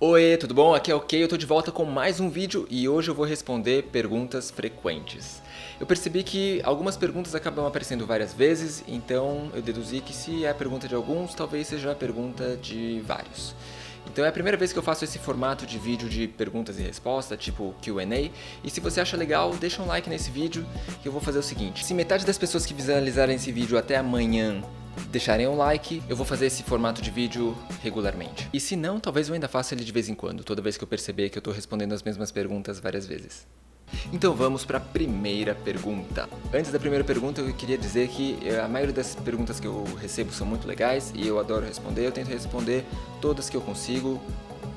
Oi, tudo bom? Aqui é o Kay, eu tô de volta com mais um vídeo e hoje eu vou responder perguntas frequentes. Eu percebi que algumas perguntas acabam aparecendo várias vezes, então eu deduzi que se é a pergunta de alguns, talvez seja a pergunta de vários. Então é a primeira vez que eu faço esse formato de vídeo de perguntas e respostas, tipo Q&A, e se você acha legal, deixa um like nesse vídeo, que eu vou fazer o seguinte: se metade das pessoas que visualizarem esse vídeo até amanhã deixarem um like, eu vou fazer esse formato de vídeo regularmente. E se não, talvez eu ainda faça ele de vez em quando, toda vez que eu perceber que eu tô respondendo as mesmas perguntas várias vezes. Então vamos para a primeira pergunta. Antes da primeira pergunta, eu queria dizer que a maioria das perguntas que eu recebo são muito legais e eu adoro responder. Eu tento responder todas que eu consigo.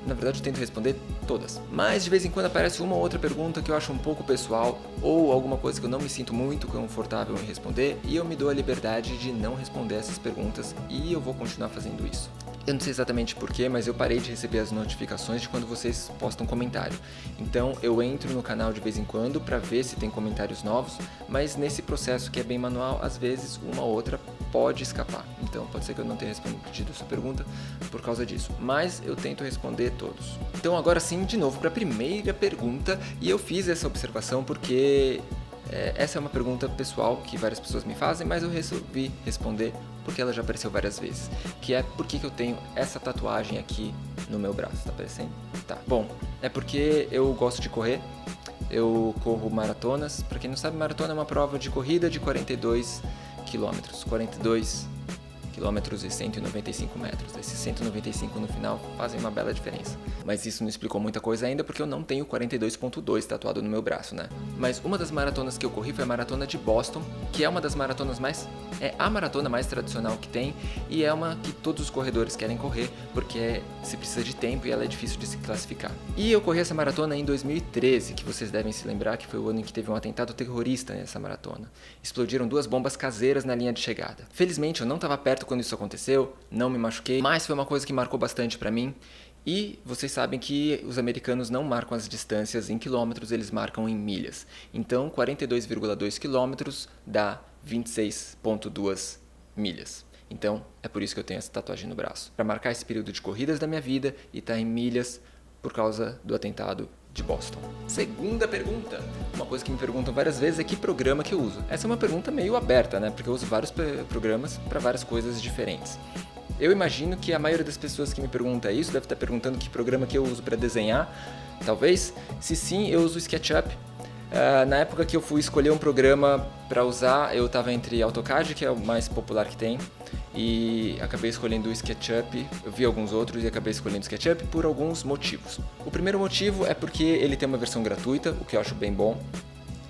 Na verdade, eu tento responder todas. Mas de vez em quando aparece uma ou outra pergunta que eu acho um pouco pessoal ou alguma coisa que eu não me sinto muito confortável em responder e eu me dou a liberdade de não responder essas perguntas e eu vou continuar fazendo isso. Eu não sei exatamente porquê, mas eu parei de receber as notificações de quando vocês postam comentário. Então eu entro no canal de vez em quando para ver se tem comentários novos, mas nesse processo que é bem manual, às vezes uma ou outra pode escapar. Então pode ser que eu não tenha respondido a sua pergunta por causa disso, mas eu tento responder todos. Então agora sim, de novo para a primeira pergunta, e eu fiz essa observação porque essa é uma pergunta pessoal que várias pessoas me fazem, mas eu resolvi responder porque ela já apareceu várias vezes. Que é por que eu tenho essa tatuagem aqui no meu braço, tá aparecendo? Tá. Bom, é porque eu gosto de correr, eu corro maratonas. Pra quem não sabe, maratona é uma prova de corrida de 42 quilômetros. 42 quilômetros e 195 metros. Esses 195 no final fazem uma bela diferença. Mas isso não explicou muita coisa ainda porque eu não tenho 42.2 tatuado no meu braço, né? Mas uma das maratonas que eu corri foi a maratona de Boston, que é uma das maratonas é a maratona mais tradicional que tem e é uma que todos os corredores querem correr porque se precisa de tempo e ela é difícil de se classificar. E eu corri essa maratona em 2013, que vocês devem se lembrar que foi o ano em que teve um atentado terrorista nessa maratona. Explodiram 2 bombas caseiras na linha de chegada. Felizmente eu não estava perto quando isso aconteceu, não me machuquei, mas foi uma coisa que marcou bastante pra mim. E vocês sabem que os americanos não marcam as distâncias em quilômetros, eles marcam em milhas. Então 42,2 quilômetros dá 26,2 milhas. Então é por isso que eu tenho essa tatuagem no braço, para marcar esse período de corridas da minha vida e tá em milhas por causa do atentado de Boston. Segunda pergunta. Uma coisa que me perguntam várias vezes é que programa que eu uso. Essa é uma pergunta meio aberta, né? Porque eu uso vários programas para várias coisas diferentes. Eu imagino que a maioria das pessoas que me pergunta isso deve estar perguntando que programa que eu uso para desenhar. Talvez. Se sim, eu uso o SketchUp. Na época que eu fui escolher um programa para usar, eu estava entre AutoCAD, que é o mais popular que tem, e acabei escolhendo o SketchUp. Eu vi alguns outros e acabei escolhendo o SketchUp por alguns motivos. O primeiro motivo é porque ele tem uma versão gratuita, o que eu acho bem bom.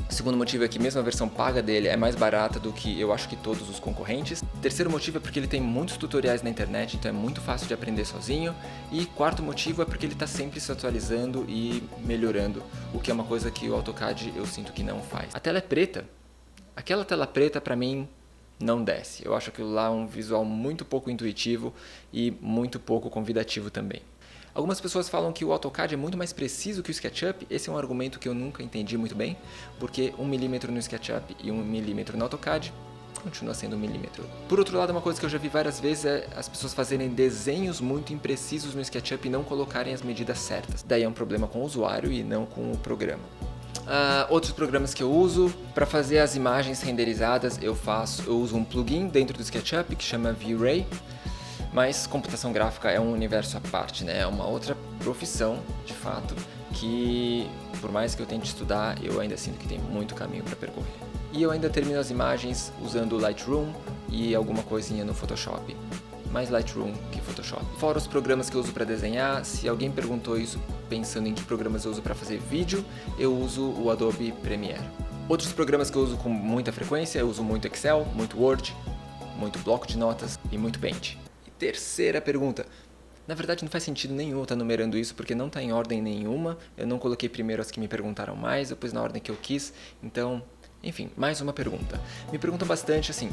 O segundo motivo é que mesmo a versão paga dele é mais barata do que eu acho que todos os concorrentes. O terceiro motivo é porque ele tem muitos tutoriais na internet, então é muito fácil de aprender sozinho. E quarto motivo é porque ele está sempre se atualizando e melhorando, o que é uma coisa que o AutoCAD eu sinto que não faz. A tela é preta. Aquela tela preta pra mim não desce. Eu acho aquilo lá um visual muito pouco intuitivo e muito pouco convidativo também. Algumas pessoas falam que o AutoCAD é muito mais preciso que o SketchUp. Esse é um argumento que eu nunca entendi muito bem, porque 1 milímetro no SketchUp e 1 milímetro no AutoCAD continua sendo 1 milímetro. Por outro lado, uma coisa que eu já vi várias vezes é as pessoas fazerem desenhos muito imprecisos no SketchUp e não colocarem as medidas certas. Daí é um problema com o usuário e não com o programa. Outros programas que eu uso para fazer as imagens renderizadas, eu uso um plugin dentro do SketchUp que chama V-Ray. Mas computação gráfica é um universo à parte, né? É uma outra profissão, de fato, que por mais que eu tente estudar, eu ainda sinto que tem muito caminho para percorrer. E eu ainda termino as imagens usando o Lightroom e alguma coisinha no Photoshop. Mais Lightroom que Photoshop. Fora os programas que eu uso para desenhar, se alguém perguntou isso pensando em que programas eu uso para fazer vídeo, eu uso o Adobe Premiere. Outros programas que eu uso com muita frequência, eu uso muito Excel, muito Word, muito bloco de notas e muito Paint. Terceira pergunta. Na verdade não faz sentido nenhum eu estar numerando isso porque não está em ordem nenhuma. Eu não coloquei primeiro as que me perguntaram mais, eu pus na ordem que eu quis. Então, enfim, mais uma pergunta. Me perguntam bastante assim: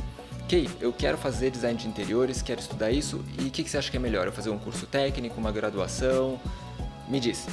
Kay, eu quero fazer design de interiores, quero estudar isso, e o que você acha que é melhor? Eu fazer um curso técnico, uma graduação? Me diz.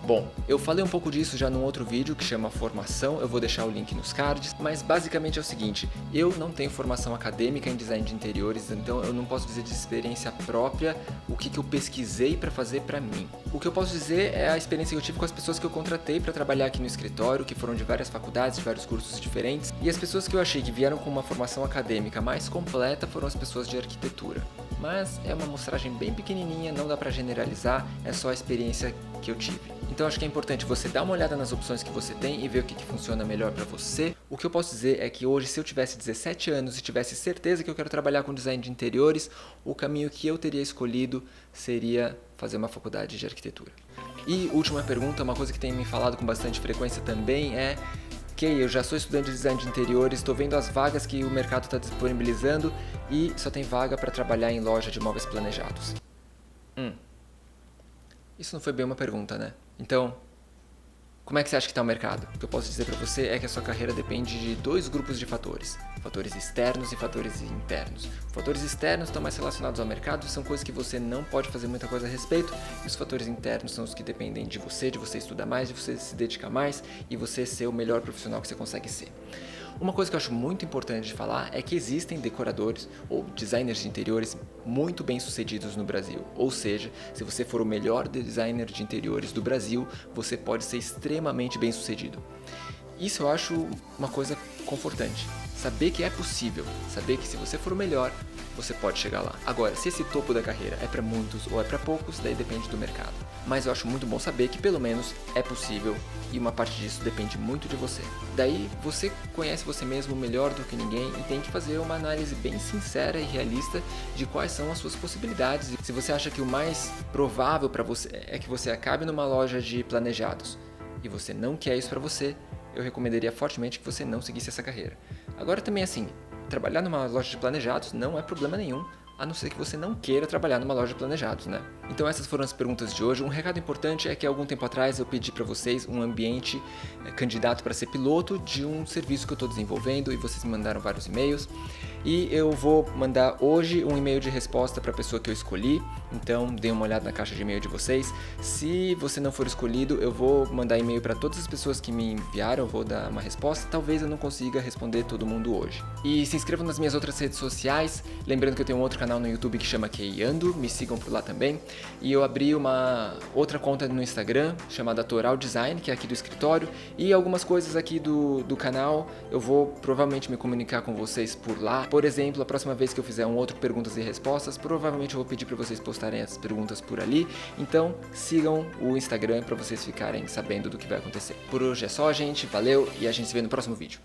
Bom, eu falei um pouco disso já num outro vídeo que chama Formação, eu vou deixar o link nos cards, mas basicamente é o seguinte, eu não tenho formação acadêmica em design de interiores, então eu não posso dizer de experiência própria o que eu pesquisei para fazer para mim. O que eu posso dizer é a experiência que eu tive com as pessoas que eu contratei para trabalhar aqui no escritório, que foram de várias faculdades, de vários cursos diferentes, e as pessoas que eu achei que vieram com uma formação acadêmica mais completa foram as pessoas de arquitetura. Mas é uma amostragem bem pequenininha, não dá para generalizar, é só a experiência que eu tive. Então acho que é importante você dar uma olhada nas opções que você tem e ver o que funciona melhor para você. O que eu posso dizer é que hoje, se eu tivesse 17 anos e tivesse certeza que eu quero trabalhar com design de interiores, o caminho que eu teria escolhido seria fazer uma faculdade de arquitetura. E última pergunta, uma coisa que tem me falado com bastante frequência também é: ok, eu já sou estudante de design de interiores, estou vendo as vagas que o mercado está disponibilizando e só tem vaga para trabalhar em loja de móveis planejados. Isso não foi bem uma pergunta, né? Então, como é que você acha que está o mercado? O que eu posso dizer para você é que a sua carreira depende de dois grupos de fatores. Fatores externos e fatores internos. Os fatores externos estão mais relacionados ao mercado, são coisas que você não pode fazer muita coisa a respeito. E os fatores internos são os que dependem de você estudar mais, de você se dedicar mais e você ser o melhor profissional que você consegue ser. Uma coisa que eu acho muito importante de falar é que existem decoradores ou designers de interiores muito bem sucedidos no Brasil. Ou seja, se você for o melhor designer de interiores do Brasil, você pode ser extremamente bem sucedido. Isso eu acho uma coisa confortante. Saber que é possível, saber que se você for o melhor, você pode chegar lá. Agora, se esse topo da carreira é para muitos ou é para poucos, daí depende do mercado. Mas eu acho muito bom saber que pelo menos é possível e uma parte disso depende muito de você. Daí você conhece você mesmo melhor do que ninguém e tem que fazer uma análise bem sincera e realista de quais são as suas possibilidades. Se você acha que o mais provável para você é que você acabe numa loja de planejados e você não quer isso para você, eu recomendaria fortemente que você não seguisse essa carreira. Agora também assim, trabalhar numa loja de planejados não é problema nenhum, a não ser que você não queira trabalhar numa loja de planejados, né? Então essas foram as perguntas de hoje. Um recado importante é que algum tempo atrás eu pedi para vocês um ambiente candidato para ser piloto de um serviço que eu estou desenvolvendo e vocês me mandaram vários e-mails. E eu vou mandar hoje um e-mail de resposta para a pessoa que eu escolhi, então dê uma olhada na caixa de e-mail de vocês. Se você não for escolhido, eu vou mandar e-mail para todas as pessoas que me enviaram, eu vou dar uma resposta, talvez eu não consiga responder todo mundo hoje. E se inscrevam nas minhas outras redes sociais, lembrando que eu tenho um outro canal no YouTube que chama Keiando, me sigam por lá também. E eu abri uma outra conta no Instagram chamada Toral Design, que é aqui do escritório, e algumas coisas aqui do canal eu vou provavelmente me comunicar com vocês por lá. Por exemplo, a próxima vez que eu fizer um outro perguntas e respostas, provavelmente eu vou pedir para vocês postarem as perguntas por ali. Então sigam o Instagram para vocês ficarem sabendo do que vai acontecer. Por hoje é só, gente. Valeu e a gente se vê no próximo vídeo.